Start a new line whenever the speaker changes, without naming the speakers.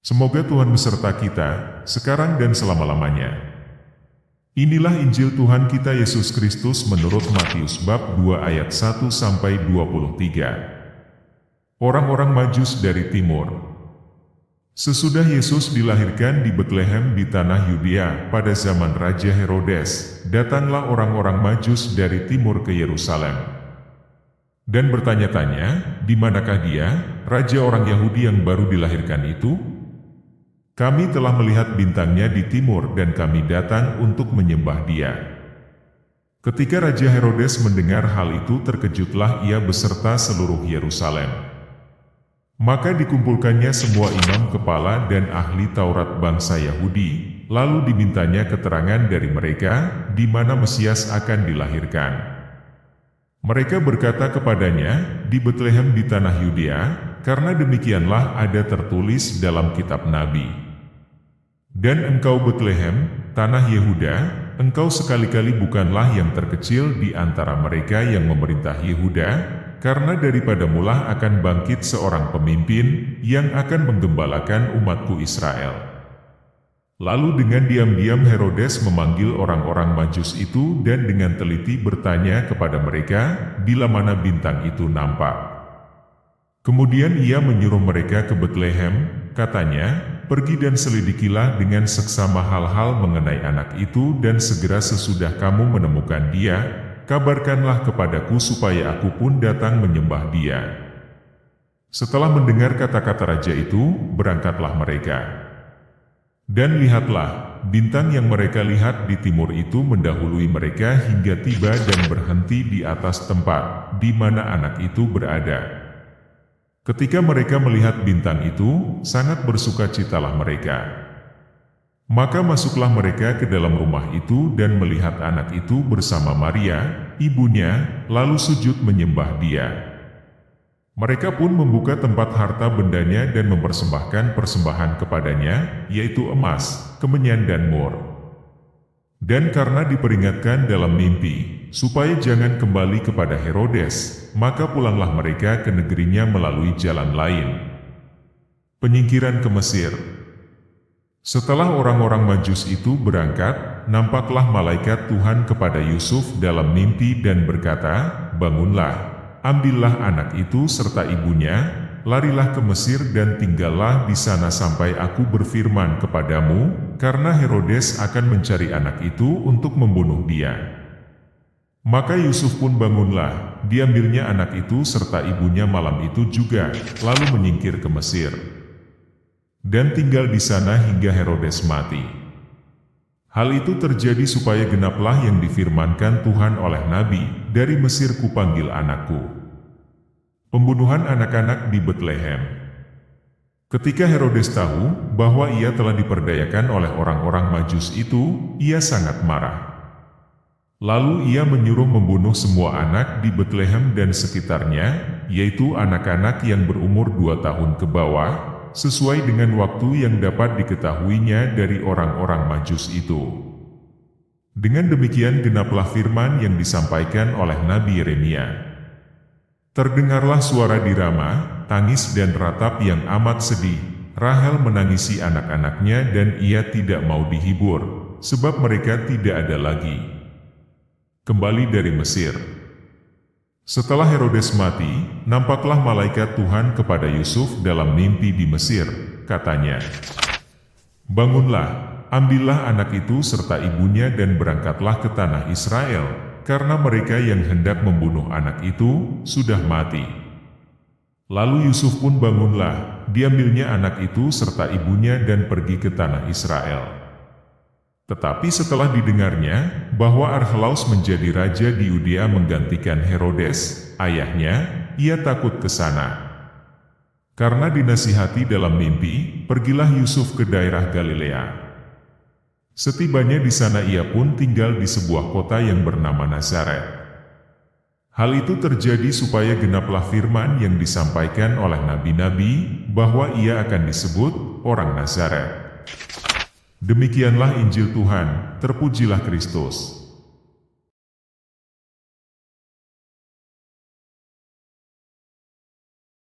Semoga Tuhan beserta kita, sekarang dan selama-lamanya. Inilah Injil Tuhan kita Yesus Kristus menurut Matius bab 2 ayat 1-23. Orang-orang Majus dari Timur. Sesudah Yesus dilahirkan di Betlehem di tanah Yudea pada zaman Raja Herodes, datanglah orang-orang Majus dari timur ke Yerusalem dan bertanya-tanya, di manakah dia, raja orang Yahudi yang baru dilahirkan itu? Kami telah melihat bintangnya di timur dan kami datang untuk menyembah dia. Ketika Raja Herodes mendengar hal itu terkejutlah ia beserta seluruh Yerusalem. Maka dikumpulkannya semua imam kepala dan ahli Taurat bangsa Yahudi, lalu dimintanya keterangan dari mereka, di mana Mesias akan dilahirkan. Mereka berkata kepadanya, di Betlehem di tanah Yudea, karena demikianlah ada tertulis dalam kitab Nabi. Dan engkau Betlehem, tanah Yehuda, engkau sekali-kali bukanlah yang terkecil di antara mereka yang memerintah Yehuda, karena daripadamulah akan bangkit seorang pemimpin, yang akan menggembalakan umatku Israel. Lalu dengan diam-diam Herodes memanggil orang-orang Majus itu dan dengan teliti bertanya kepada mereka, bila mana bintang itu nampak. Kemudian ia menyuruh mereka ke Betlehem, katanya, pergi dan selidikilah dengan seksama hal-hal mengenai anak itu dan segera sesudah kamu menemukan dia, kabarkanlah kepadaku supaya aku pun datang menyembah dia. Setelah mendengar kata-kata raja itu, berangkatlah mereka. Dan lihatlah, bintang yang mereka lihat di timur itu mendahului mereka hingga tiba dan berhenti di atas tempat, di mana anak itu berada. Ketika mereka melihat bintang itu, sangat bersukacitalah mereka. Maka masuklah mereka ke dalam rumah itu dan melihat anak itu bersama Maria, ibunya, lalu sujud menyembah dia. Mereka pun membuka tempat harta bendanya dan mempersembahkan persembahan kepadanya, yaitu emas, kemenyan dan mur. Dan karena diperingatkan dalam mimpi, supaya jangan kembali kepada Herodes, maka pulanglah mereka ke negerinya melalui jalan lain. Penyingkiran ke Mesir. Setelah orang-orang Majus itu berangkat, nampaklah malaikat Tuhan kepada Yusuf dalam mimpi dan berkata, bangunlah, ambillah anak itu serta ibunya, larilah ke Mesir dan tinggallah di sana sampai aku berfirman kepadamu, karena Herodes akan mencari anak itu untuk membunuh dia. Maka Yusuf pun bangunlah, diambilnya anak itu serta ibunya malam itu juga, lalu menyingkir ke Mesir. Dan tinggal di sana hingga Herodes mati. Hal itu terjadi supaya genaplah yang difirmankan Tuhan oleh Nabi, dari Mesir kupanggil anakku. Pembunuhan anak-anak di Betlehem. Ketika Herodes tahu bahwa ia telah diperdayakan oleh orang-orang Majus itu, ia sangat marah. Lalu ia menyuruh membunuh semua anak di Betlehem dan sekitarnya, yaitu anak-anak yang berumur 2 tahun ke bawah, sesuai dengan waktu yang dapat diketahuinya dari orang-orang Majus itu. Dengan demikian genaplah firman yang disampaikan oleh Nabi Yeremia. Terdengarlah suara di Rama, tangis dan ratap yang amat sedih. Rahel menangisi anak-anaknya dan ia tidak mau dihibur, sebab mereka tidak ada lagi. Kembali dari Mesir. Setelah Herodes mati, nampaklah malaikat Tuhan kepada Yusuf dalam mimpi di Mesir, katanya, bangunlah, ambillah anak itu serta ibunya dan berangkatlah ke tanah Israel, karena mereka yang hendak membunuh anak itu, sudah mati. Lalu Yusuf pun bangunlah, diambilnya anak itu serta ibunya dan pergi ke tanah Israel. Tetapi setelah didengarnya, bahwa Archelaus menjadi raja di Yudea menggantikan Herodes, ayahnya, ia takut ke sana. Karena dinasihati dalam mimpi, pergilah Yusuf ke daerah Galilea. Setibanya di sana ia pun tinggal di sebuah kota yang bernama Nazaret. Hal itu terjadi supaya genaplah firman yang disampaikan oleh nabi-nabi, bahwa ia akan disebut orang Nazaret. Demikianlah Injil Tuhan, terpujilah Kristus.